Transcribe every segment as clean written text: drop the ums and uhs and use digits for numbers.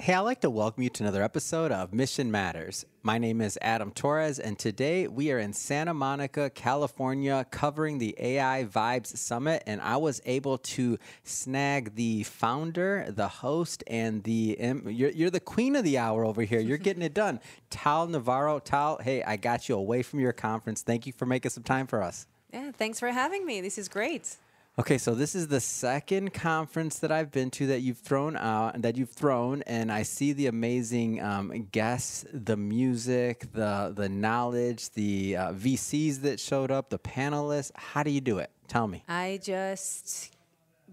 Hey, I'd like to welcome you to another episode of Mission Matters. My name is Adam Torres, and today we are in Santa Monica, California, covering the AI Vibes Summit. And I was able to snag the founder, the host, and you're the queen of the hour over here. You're getting it done. Tal Navarro. Tal, hey, I got you away from your conference. Thank you for making some time for us. Yeah, thanks for having me. This is great. Okay, so this is the second conference that I've been to that you've thrown, and I see the amazing guests, the music, the knowledge, the VCs that showed up, the panelists. How do you do it? Tell me. I just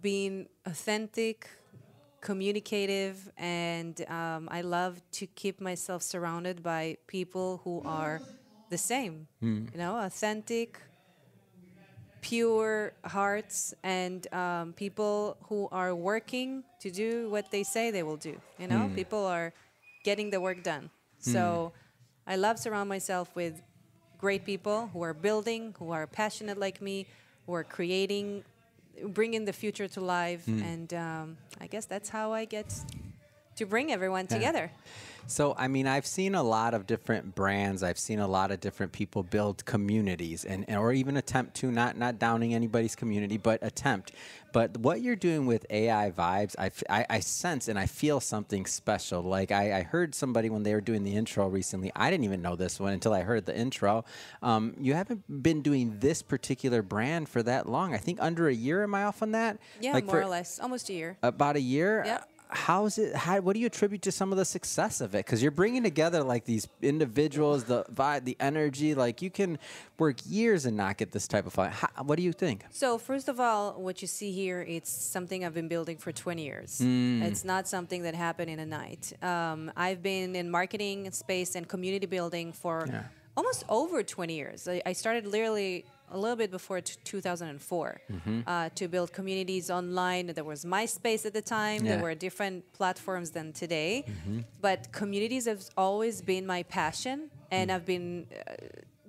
being authentic, communicative, and I love to keep myself surrounded by people who are the same. You know, authentic, pure hearts, and people who are working to do what they say they will do. You know, people are getting the work done. So I love surround myself with great people who are building, who are passionate like me, who are creating, bringing the future to life. And I guess that's how I get to bring everyone together. So, I mean, I've seen a lot of different brands. I've seen a lot of different people build communities or even attempt to, not downing anybody's community, but attempt. But what you're doing with AI Vibes, I sense and I feel something special. Like I heard somebody when they were doing the intro recently. I didn't even know this one until I heard the intro. You haven't been doing this particular brand for that long. I think under a year. Am I off on that? Yeah, like more or less. Almost a year. About a year? Yeah. What do you attribute to some of the success of it? Because you're bringing together like these individuals, the vibe, the energy. Like you can work years and not get this type of fun. What do you think? So first of all, what you see here, it's something I've been building for 20 years. It's not something that happened in a night. I've been in marketing space and community building for almost over 20 years. I started literally a little bit before 2004 to build communities online. There was MySpace at the time. There were different platforms than today. But communities have always been my passion. And I've been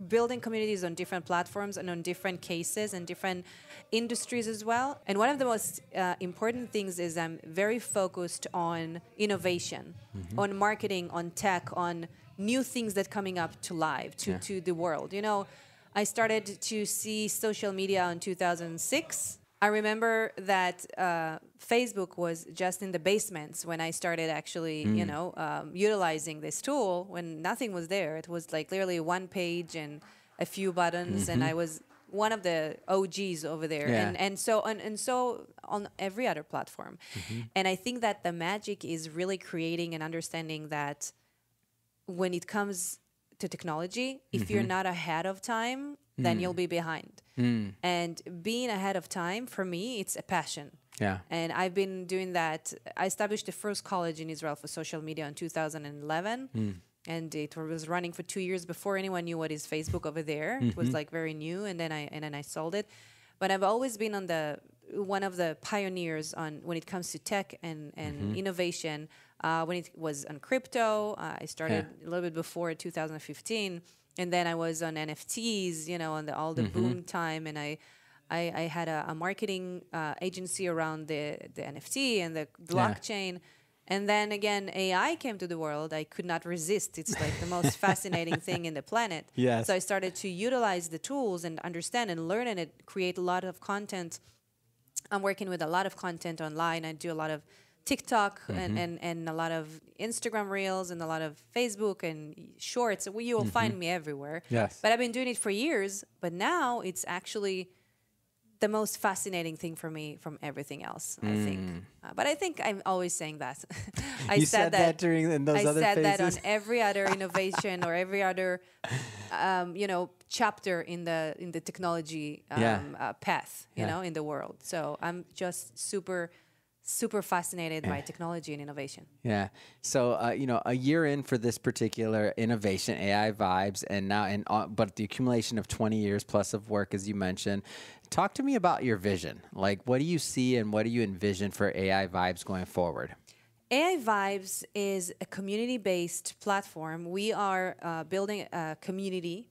building communities on different platforms and on different cases and different industries as well. And one of the most important things is I'm very focused on innovation, on marketing, on tech, on new things that coming up to life, to the world. You know, I started to see social media in 2006. I remember that Facebook was just in the basements when I started actually, utilizing this tool when nothing was there. It was like literally one page and a few buttons, and I was one of the OGs over there, and so on every other platform. And I think that the magic is really creating and understanding that when it comes to technology, if you're not ahead of time, then you'll be behind. And being ahead of time, for me, it's a passion. Yeah. And I've been doing that. I established the first college in Israel for social media in 2011. And it was running for 2 years before anyone knew what is Facebook over there. It was like very new, and then I sold it. But I've always been on one of the pioneers on when it comes to tech and innovation. When it was on crypto, I started a little bit before 2015, and then I was on NFTs, on all the boom time, and I had a marketing agency around the NFT and the blockchain. And then again, AI came to the world. I could not resist. It's like the most fascinating thing in the planet. Yes. So I started to utilize the tools and understand and learn and create a lot of content. I'm working with a lot of content online. I do a lot of TikTok and a lot of Instagram Reels and a lot of Facebook and Shorts. You will find me everywhere. Yes. But I've been doing it for years. But now it's actually the most fascinating thing for me from everything else, I think. But I think I'm always saying that. You said that during those other phases? I said that on every other innovation or every other, chapter in the technology path, in the world. So I'm just super fascinated by technology and innovation. Yeah. So, a year in for this particular innovation, AI Vibes, and now, but the accumulation of 20 years plus of work, as you mentioned. Talk to me about your vision. Like, what do you see and what do you envision for AI Vibes going forward? AI Vibes is a community-based platform. We are building a community.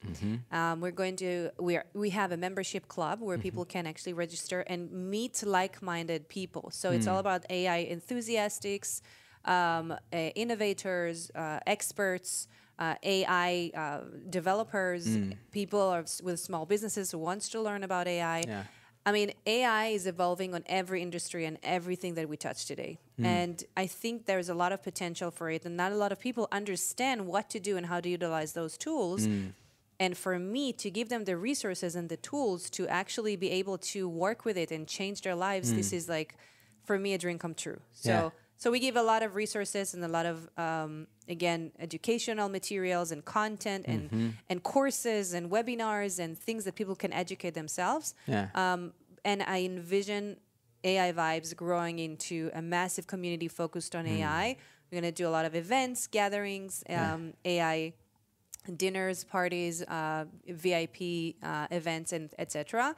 We have a membership club where people can actually register and meet like-minded people. So it's all about AI enthusiasts, innovators, experts, AI developers, people with small businesses who wants to learn about AI. Yeah. I mean, AI is evolving on every industry and everything that we touch today. And I think there's a lot of potential for it, and not a lot of people understand what to do and how to utilize those tools. And for me to give them the resources and the tools to actually be able to work with it and change their lives, this is like, for me, a dream come true. So we give a lot of resources and a lot of, again, educational materials and content and courses and webinars and things that people can educate themselves. And I envision AI Vibes growing into a massive community focused on AI. We're going to do a lot of events, gatherings, AI dinners, parties, VIP events, and etc.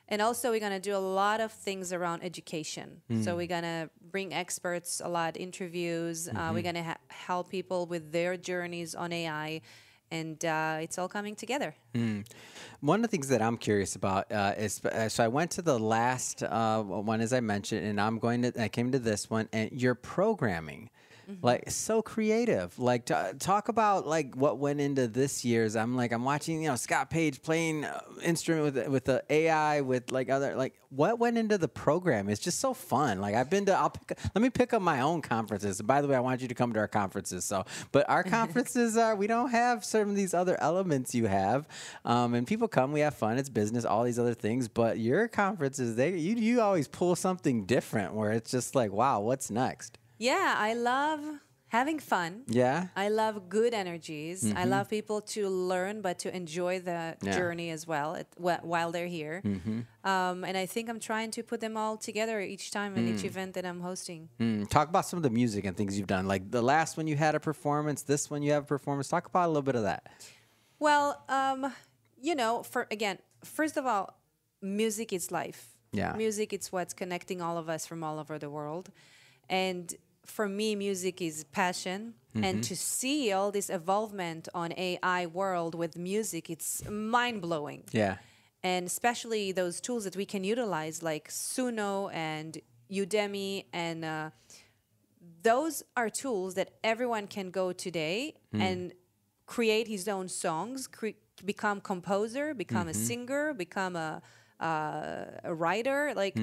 And also, we're going to do a lot of things around education. So we're going to bring experts, a lot of interviews. We're going to help people with their journeys on AI. And it's all coming together. One of the things that I'm curious about is, so I went to the last one, as I mentioned, and I came to this one, and your programming. Like, so creative. Like, talk about like what went into this year's. I'm watching, Scott Page playing instrument with the AI, with like other, like, what went into the program? It's just so fun. Like, let me pick up my own conferences. By the way, I want you to come to our conferences. But our conferences we don't have some of these other elements you have. And people come, we have fun. It's business, all these other things. But your conferences, you always pull something different where it's just like, wow, what's next? Yeah, I love having fun. Yeah. I love good energies. I love people to learn, but to enjoy the journey as well while they're here. And I think I'm trying to put them all together each time in each event that I'm hosting. Talk about some of the music and things you've done. Like the last one you had a performance, this one you have a performance. Talk about a little bit of that. Well, first of all, music is life. Yeah. Music is what's connecting all of us from all over the world. And for me, music is passion. And to see all this evolvement on AI world with music, it's mind-blowing. Yeah. And especially those tools that we can utilize like Suno and Udemy. And those are tools that everyone can go today and create his own songs, become composer, become a singer, become a writer. Like,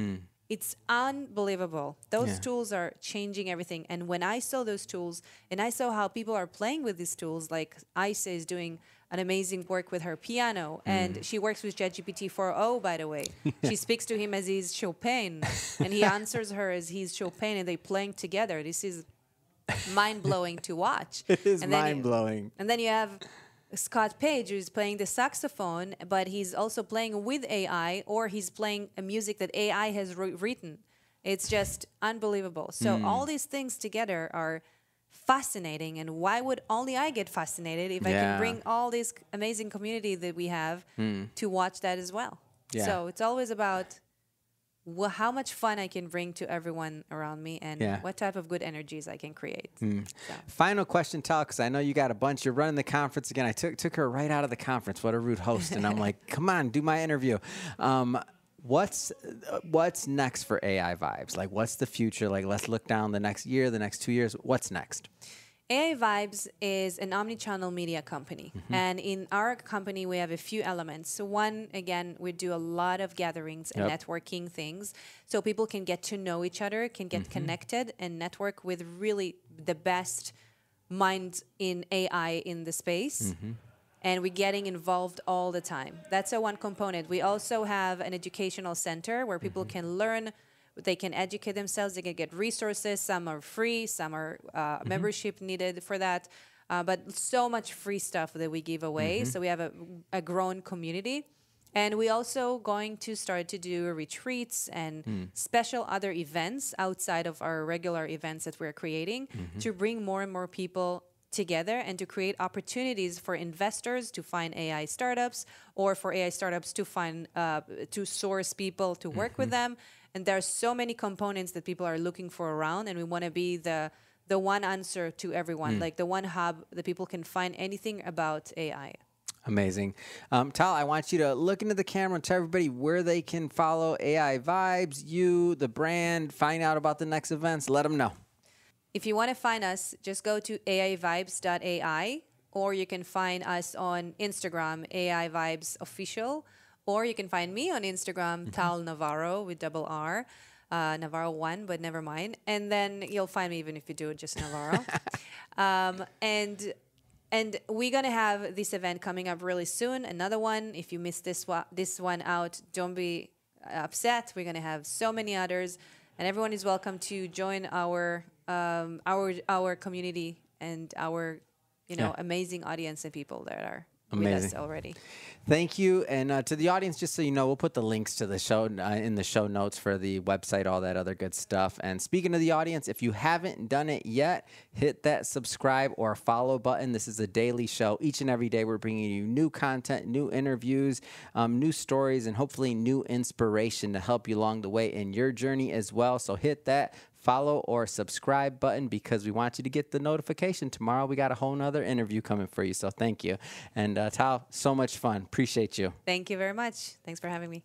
it's unbelievable. Those tools are changing everything. And when I saw those tools and I saw how people are playing with these tools, like Isa is doing an amazing work with her piano, and she works with ChatGPT 4.0, by the way. She speaks to him as he's Chopin, and he answers her as he's Chopin, and they're playing together. This is mind-blowing to watch. It is mind-blowing. And then you have Scott Page, who's playing the saxophone, but he's also playing with AI, or he's playing a music that AI has written. It's just unbelievable. So all these things together are fascinating. And why would only I get fascinated if I can bring all this amazing community that we have to watch that as well? Yeah. So it's always about how much fun I can bring to everyone around me, and what type of good energies I can create. So. Final question, Tal, because I know you got a bunch. You're running the conference again. I took her right out of the conference. What a rude host. And I'm like, come on, do my interview. What's next for AI Vibes? Like, what's the future? Like, let's look down the next year, the next 2 years. What's next? AI Vibes is an omnichannel media company. And in our company, we have a few elements. So one, again, we do a lot of gatherings and networking things. So people can get to know each other, can get connected and network with really the best minds in AI in the space. And we're getting involved all the time. That's one component. We also have an educational center where people can learn. They can educate themselves. They can get resources. Some are free. Some are membership needed for that. But so much free stuff that we give away. So we have a growing community. And we also going to start to do retreats and special other events outside of our regular events that we're creating to bring more and more people together and to create opportunities for investors to find AI startups, or for AI startups to find to source people to work with them. And there are so many components that people are looking for around, and we want to be the one answer to everyone, like the one hub that people can find anything about AI. Amazing. Tal, I want you to look into the camera and tell everybody where they can follow AI Vibes, you, the brand, find out about the next events. Let them know. if you want to find us, just go to aivibes.ai, or you can find us on Instagram, AI Vibes Official, or you can find me on Instagram, Tal Navarro with double R, Navarro 1, but never mind. And then you'll find me even if you do it just Navarro. And we're gonna have this event coming up really soon. Another one. If you missed this one out, don't be upset. We're gonna have so many others, and everyone is welcome to join our community and our amazing audience and people that are with us already. Thank you. And to the audience, just so you know, we'll put the links to the show in the show notes for the website, all that other good stuff. And speaking of the audience, if you haven't done it yet, hit that subscribe or follow button. This is a daily show. Each and every day, we're bringing you new content, new interviews, new stories, and hopefully new inspiration to help you along the way in your journey as well. So hit that follow or subscribe button because we want you to get the notification. Tomorrow we got a whole nother interview coming for you. So thank you. And Tal, so much fun. Appreciate you. Thank you very much. Thanks for having me.